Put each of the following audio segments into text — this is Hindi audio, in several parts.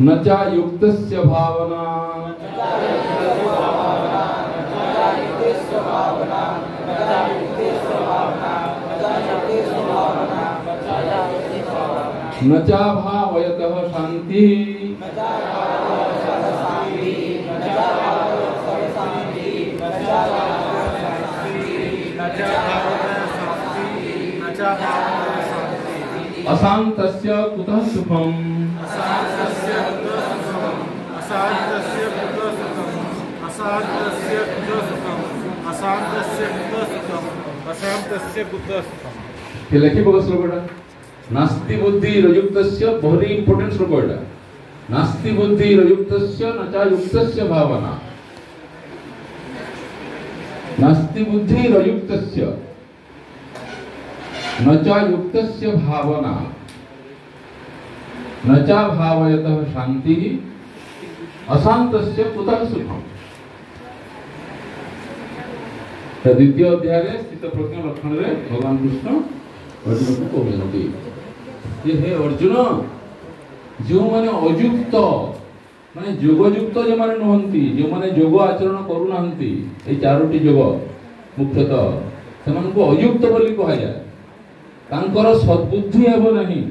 न च युक्तस्य भावना न च भावयतः शांति अशांतस्य कुतः सुखम् ये लेखि बग श्लोकटा नास्ति बुद्धि रयुक्तस्य बहुत इंपोर्टेंट श्लोकटा नास्ति बुद्धि रयुक्तस्य न च युक्तस्य भावना नास्ति बुद्धि रयुक्तस्य न च युक्तस्य भावना न च भावयतः शांति अशांतस्य कुतः सुखम्। द्वितीय अध्याय स्थित प्रज्ञ लक्षण रे भगवान कृष्ण अर्जुन को कहते ये हे अर्जुन जो माने अयुक्त माने योगयुक्त जो माने नहंती जो माने योग आचरण करू नहंती ए चारोटी योग मुख्यतः सेमान को अयुक्त बोली कहा जाय तांकर सद्बुद्धि हेबो नहीं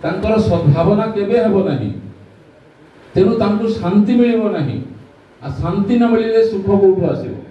तांकर सद्भावना केबे हेबो नहीं तेनु तांको शांति मिलिबो नहीं आ शांति न मिलिले सुख कोठु आसीबो